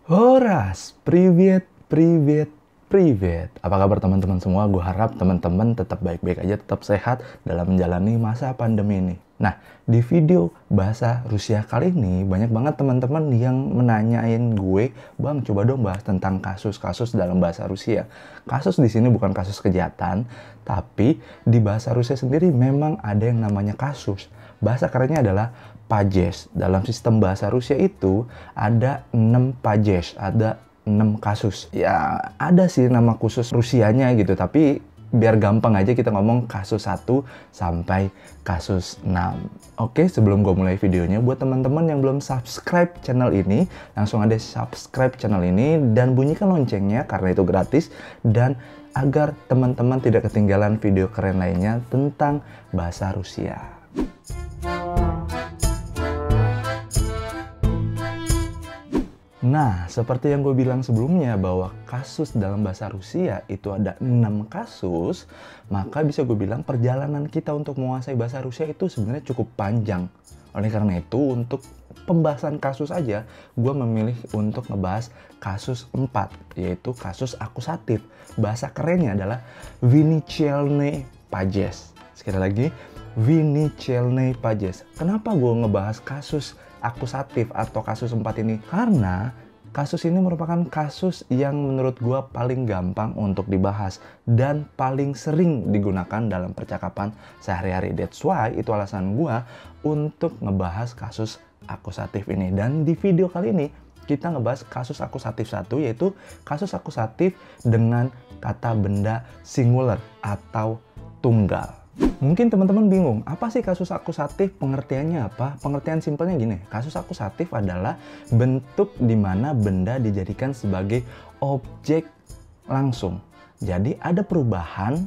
Horas, privet, privet, privet. Apa kabar teman-teman semua? Gue harap teman-teman tetap baik-baik aja, tetap sehat dalam menjalani masa pandemi ini. Nah, di video bahasa Rusia kali ini, banyak banget teman-teman yang menanyain gue, Bang, coba dong bahas tentang kasus-kasus dalam bahasa Rusia. Kasus di sini bukan kasus kejahatan, tapi di bahasa Rusia sendiri memang ada yang namanya kasus. Bahasa kerennya adalah pajes. Dalam sistem bahasa Rusia itu ada 6 pajes, ada 6 kasus. Ya, ada sih nama khusus Rusianya gitu, tapi biar gampang aja kita ngomong kasus 1 sampai kasus 6. Oke, sebelum gue mulai videonya, buat teman-teman yang belum subscribe channel ini, langsung ada subscribe channel ini dan bunyikan loncengnya karena itu gratis, dan agar teman-teman tidak ketinggalan video keren lainnya tentang bahasa Rusia. Nah, seperti yang gue bilang sebelumnya bahwa kasus dalam bahasa Rusia itu ada 6 kasus, maka bisa gue bilang perjalanan kita untuk menguasai bahasa Rusia itu sebenarnya cukup panjang. Oleh karena itu, untuk pembahasan kasus aja, gue memilih untuk ngebahas kasus 4, yaitu kasus akusatif. Bahasa kerennya adalah Vinichelny pajes. Sekali lagi, Vinichelny pajes. Kenapa gue ngebahas kasus akusatif atau kasus 4 ini? Karena kasus ini merupakan kasus yang menurut gue paling gampang untuk dibahas dan paling sering digunakan dalam percakapan sehari-hari. That's why itu alasan gue untuk ngebahas kasus akusatif ini. Dan di video kali ini kita ngebahas kasus akusatif 1, yaitu kasus akusatif dengan kata benda singular atau tunggal. Mungkin teman-teman bingung, apa sih kasus akusatif? Pengertiannya apa? Pengertian simpelnya gini, kasus akusatif adalah bentuk di mana benda dijadikan sebagai objek langsung. Jadi ada perubahan,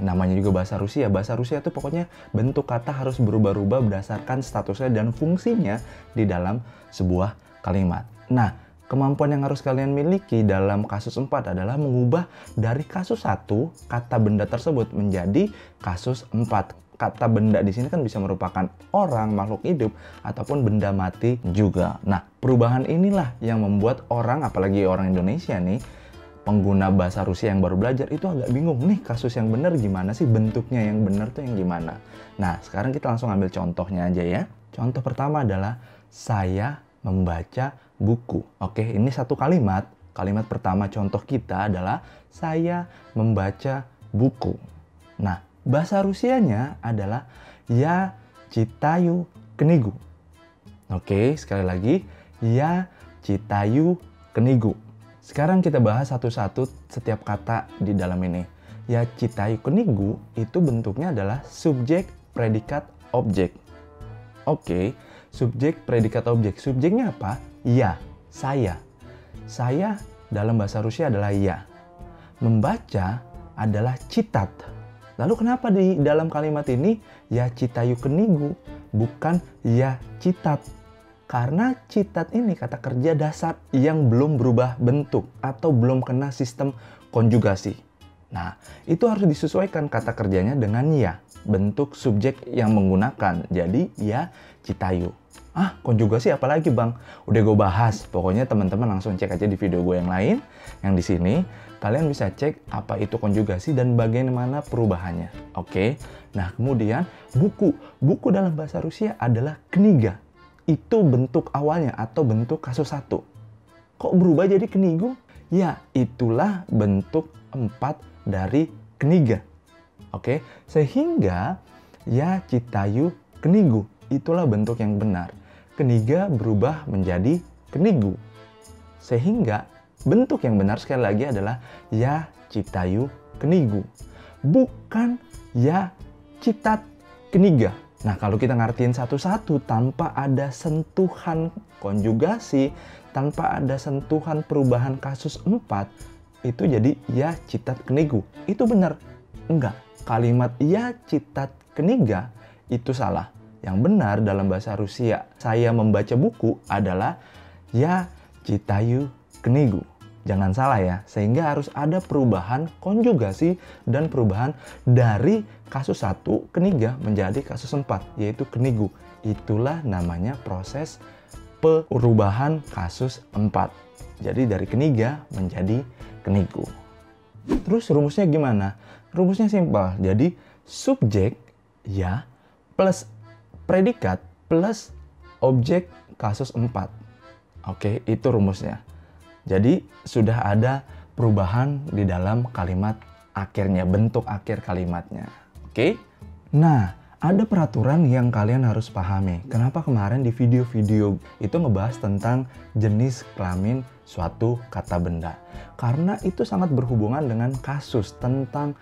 namanya juga bahasa Rusia. Bahasa Rusia itu pokoknya bentuk kata harus berubah-ubah berdasarkan statusnya dan fungsinya di dalam sebuah kalimat. Nah, kemampuan yang harus kalian miliki dalam kasus 4 adalah mengubah dari kasus 1 kata benda tersebut menjadi kasus 4. Kata benda di sini kan bisa merupakan orang, makhluk hidup, ataupun benda mati juga. Nah, perubahan inilah yang membuat orang, apalagi orang Indonesia nih, pengguna bahasa Rusia yang baru belajar itu agak bingung nih, kasus yang benar gimana sih, bentuknya yang benar tuh yang gimana. Nah, sekarang kita langsung ambil contohnya aja ya. Contoh pertama adalah saya membaca buku. Oke, ini satu kalimat. Kalimat pertama contoh kita adalah saya membaca buku. Nah, bahasa Rusianya adalah ya читаю книгу. Oke, sekali lagi, ya читаю книгу. Sekarang kita bahas satu-satu setiap kata di dalam ini. Ya читаю книгу itu bentuknya adalah subjek, predikat, objek. Oke, subjek, predikat, objek. Subjeknya apa? Ya, saya. Saya dalam bahasa Rusia adalah ya. Membaca adalah citat. Lalu kenapa di dalam kalimat ini ya читаю книгу bukan ya citat? Karena citat ini kata kerja dasar yang belum berubah bentuk atau belum kena sistem konjugasi. Nah, itu harus disesuaikan kata kerjanya dengan ya, bentuk subjek yang menggunakan. Jadi ya читаю. Konjugasi apalagi bang? Udah gue bahas. Pokoknya teman-teman langsung cek aja di video gue yang lain. Yang di sini kalian bisa cek apa itu konjugasi dan bagaimana perubahannya. Oke. Nah kemudian buku. Buku dalam bahasa Rusia adalah kniga. Itu bentuk awalnya atau bentuk kasus 1. Kok berubah jadi knigu? Ya, itulah bentuk 4 dari kniga. Oke. Sehingga ya читаю книгу itulah bentuk yang benar. Kniga berubah menjadi knigu. Sehingga bentuk yang benar sekali lagi adalah ya читаю книгу. Bukan ya citat kniga. Nah, kalau kita ngertiin satu-satu tanpa ada sentuhan konjugasi, tanpa ada sentuhan perubahan kasus 4, itu jadi ya citat knigu. Itu benar? Enggak. Kalimat ya citat kniga itu salah. Yang benar dalam bahasa Rusia, saya membaca buku adalah ya читаю книгу. Jangan salah ya, sehingga harus ada perubahan konjugasi dan perubahan dari kasus 1 kniga menjadi kasus 4, yaitu knigu. Itulah namanya proses perubahan kasus 4. Jadi dari keniga menjadi kenigu. Terus rumusnya gimana? Rumusnya simpel. Jadi subjek ya plus predikat plus objek kasus 4. Oke, itu rumusnya. Jadi sudah ada perubahan di dalam kalimat akhirnya, bentuk akhir kalimatnya. Oke? Nah, ada peraturan yang kalian harus pahami. Kenapa kemarin di video-video itu ngebahas tentang jenis kelamin suatu kata benda? Karena itu sangat berhubungan dengan kasus tentang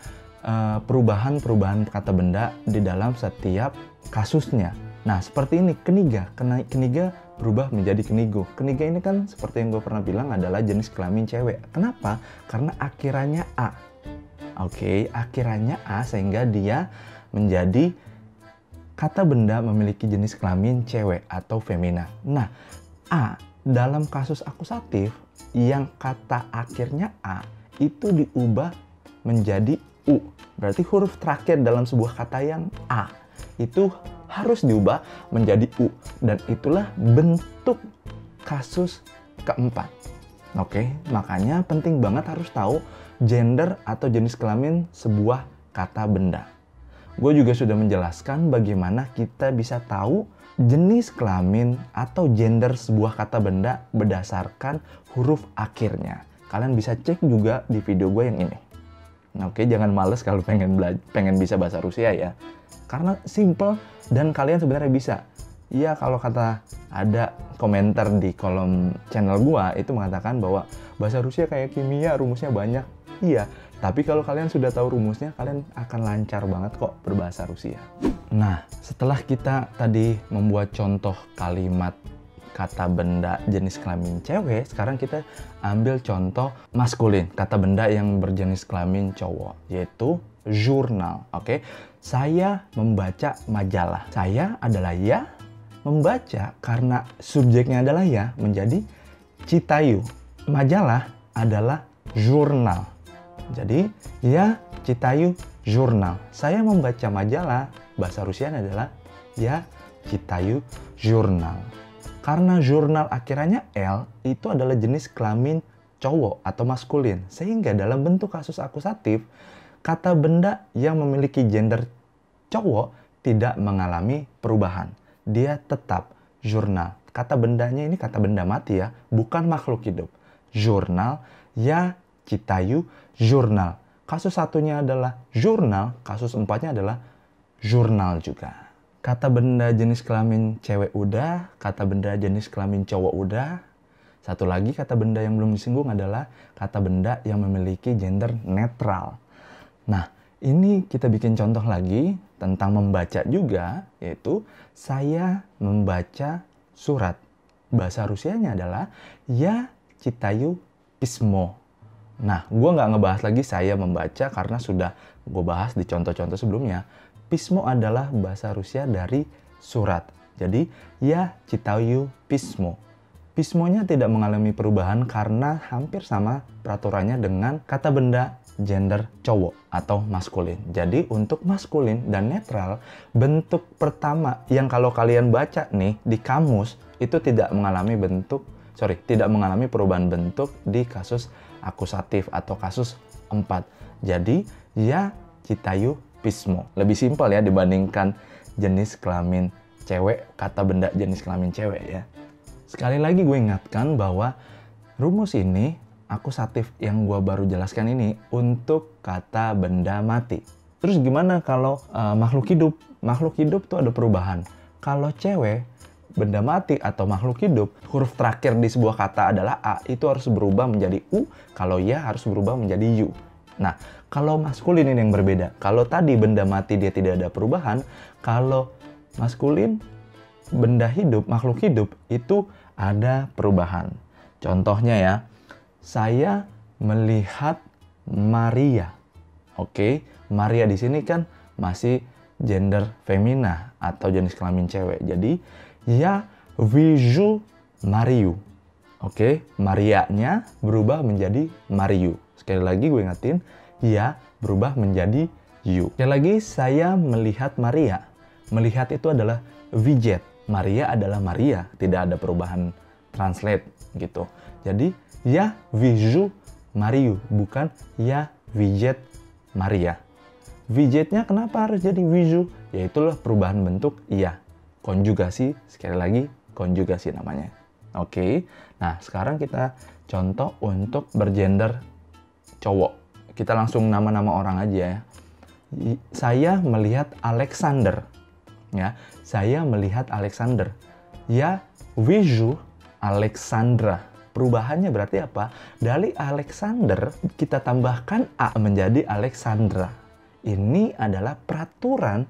perubahan-perubahan kata benda di dalam setiap kasusnya. Nah, seperti ini, keniga. Keniga berubah menjadi kenigu. Keniga ini kan seperti yang gue pernah bilang adalah jenis kelamin cewek. Kenapa? Karena akhirannya A. Oke, akhirannya A sehingga dia menjadi kata benda memiliki jenis kelamin cewek atau femina. Nah, A dalam kasus akusatif yang kata akhirnya A itu diubah menjadi U. Berarti huruf terakhir dalam sebuah kata yang A itu harus diubah menjadi U. Dan itulah bentuk kasus keempat. Oke, makanya penting banget harus tahu gender atau jenis kelamin sebuah kata benda. Gue juga sudah menjelaskan bagaimana kita bisa tahu jenis kelamin atau gender sebuah kata benda berdasarkan huruf akhirnya. Kalian bisa cek juga di video gue yang ini. Oke, jangan males kalau pengen bisa bahasa Rusia ya. Karena simple dan kalian sebenarnya bisa. Iya, kalau kata ada komentar di kolom channel gua itu mengatakan bahwa bahasa Rusia kayak kimia, rumusnya banyak. Iya, tapi kalau kalian sudah tahu rumusnya, kalian akan lancar banget kok berbahasa Rusia. Nah, setelah kita tadi membuat contoh kalimat kata benda jenis kelamin cewek, sekarang kita ambil contoh maskulin, kata benda yang berjenis kelamin cowok, yaitu jurnal. Oke, saya membaca majalah. Saya adalah ya, membaca karena subjeknya adalah ya menjadi citayu. Majalah adalah jurnal. Jadi ya citayu jurnal. Saya membaca majalah, bahasa Rusianya adalah ya citayu jurnal. Karena jurnal akhirannya L itu adalah jenis kelamin cowok atau maskulin. Sehingga dalam bentuk kasus akusatif, kata benda yang memiliki gender cowok tidak mengalami perubahan. Dia tetap jurnal. Kata bendanya ini kata benda mati ya, bukan makhluk hidup. Jurnal, ya citayu, jurnal. Kasus satunya adalah jurnal, kasus empatnya adalah jurnal juga. Kata benda jenis kelamin cewek udah, kata benda jenis kelamin cowok udah. Satu lagi kata benda yang belum disinggung adalah kata benda yang memiliki gender netral. Nah, ini kita bikin contoh lagi tentang membaca juga, yaitu saya membaca surat. Bahasa Rusianya adalah ya citayu pismo. Nah, gue nggak ngebahas lagi saya membaca karena sudah gue bahas di contoh-contoh sebelumnya. Pismo adalah bahasa Rusia dari surat. Jadi, ya citayu pismo. Pismonya tidak mengalami perubahan karena hampir sama peraturannya dengan kata benda gender cowok atau maskulin. Jadi untuk maskulin dan netral, bentuk pertama yang kalau kalian baca nih di kamus itu tidak mengalami perubahan bentuk di kasus akusatif atau kasus 4. Jadi ya citayu pismo. Lebih simpel ya dibandingkan jenis kelamin cewek, kata benda jenis kelamin cewek ya. Sekali lagi gue ingatkan bahwa rumus ini akusatif yang gue baru jelaskan ini untuk kata benda mati. Terus gimana kalau makhluk hidup? Makhluk hidup tuh ada perubahan. Kalau cewek, benda mati atau makhluk hidup, huruf terakhir di sebuah kata adalah A, itu harus berubah menjadi U. Kalau ya harus berubah menjadi U. Nah, kalau maskulin ini yang berbeda. Kalau tadi benda mati dia tidak ada perubahan, kalau maskulin, benda hidup, makhluk hidup itu ada perubahan. Contohnya ya, saya melihat Maria. Oke, Maria di sini kan masih gender femina atau jenis kelamin cewek. Jadi, ya visual Mariu. Oke, Maria-nya berubah menjadi Mariu. Sekali lagi gue ingetin, ya berubah menjadi you. Sekali lagi, saya melihat Maria. Melihat itu adalah vijet. Maria adalah Maria. Tidak ada perubahan translate gitu. Jadi, Я вижу Марию, bukan я видит Maria. Видетnya kenapa harus jadi вижу? Yaitulah perubahan bentuk iya. Konjugasi, sekali lagi konjugasi namanya. Oke, nah sekarang kita contoh untuk bergender cowok. Kita langsung nama-nama orang aja ya. Saya melihat Alexander. Ya, saya melihat Alexander. Ya вижу Alexandra. Perubahannya berarti apa? Dari Alexander kita tambahkan A menjadi Alexandra. Ini adalah peraturan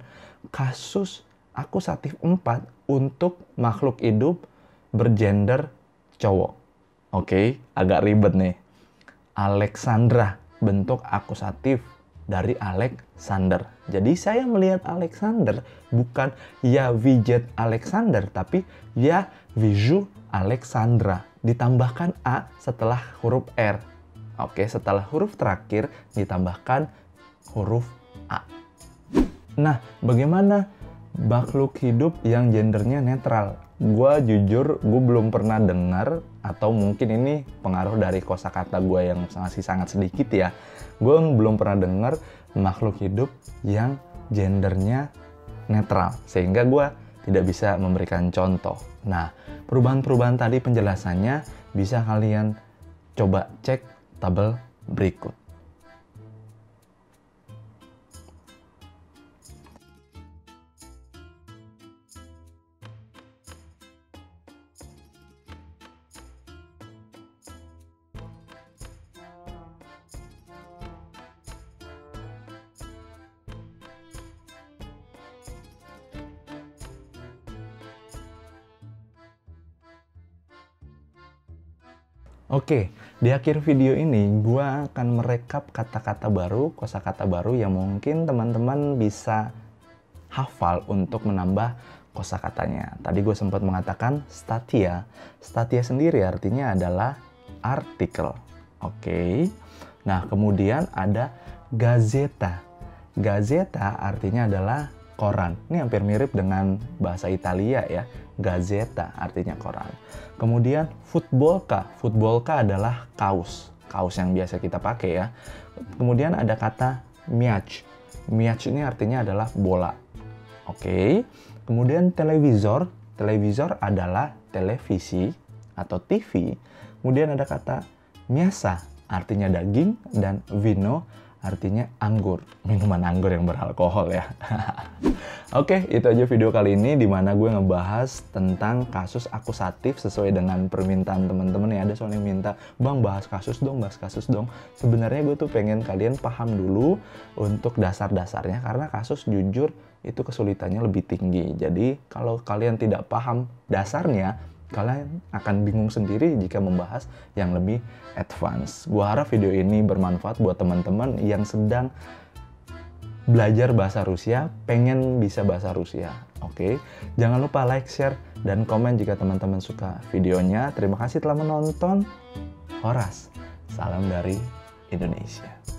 kasus akusatif 4 untuk makhluk hidup bergender cowok. Oke, agak ribet nih. Alexandra, bentuk akusatif dari Alexander. Jadi saya melihat Alexander, bukan ya видит Alexander, tapi ya вижу Alexandra. Ditambahkan A setelah huruf R. Oke, setelah huruf terakhir ditambahkan huruf A. Nah, bagaimana makhluk hidup yang gendernya netral? Gue jujur, gue belum pernah dengar, atau mungkin ini pengaruh dari kosakata gue yang masih sangat sedikit ya. Gue belum pernah dengar makhluk hidup yang gendernya netral, sehingga gue tidak bisa memberikan contoh. Nah, perubahan-perubahan tadi penjelasannya bisa kalian coba cek tabel berikut. Oke, di akhir video ini gue akan merekap kata-kata baru, kosakata baru yang mungkin teman-teman bisa hafal untuk menambah kosakatanya. Tadi gue sempat mengatakan statia. Statia sendiri artinya adalah artikel. Oke. Nah, kemudian ada gazeta. Gazeta artinya adalah koran. Ini hampir mirip dengan bahasa Italia ya. Gazeta artinya koran. Kemudian futbolka. Futbolka adalah kaos. Kaos yang biasa kita pakai ya. Kemudian ada kata miac. Miac ini artinya adalah bola. Oke. Kemudian televisor. Televisor adalah televisi atau TV. Kemudian ada kata miasa. Artinya daging. Dan vino artinya anggur, minuman anggur yang beralkohol ya. Oke, itu aja video kali ini di mana gue ngebahas tentang kasus akusatif sesuai dengan permintaan teman-teman ya. Ada soalnya minta, "Bang, bahas kasus dong, bahas kasus dong." Sebenarnya gue tuh pengen kalian paham dulu untuk dasar-dasarnya karena kasus jujur itu kesulitannya lebih tinggi. Jadi, kalau kalian tidak paham dasarnya, kalian akan bingung sendiri jika membahas yang lebih advance. Gua harap video ini bermanfaat buat teman-teman yang sedang belajar bahasa Rusia, pengen bisa bahasa Rusia. Oke, jangan lupa like, share, dan komen jika teman-teman suka videonya. Terima kasih telah menonton. Horas, salam dari Indonesia.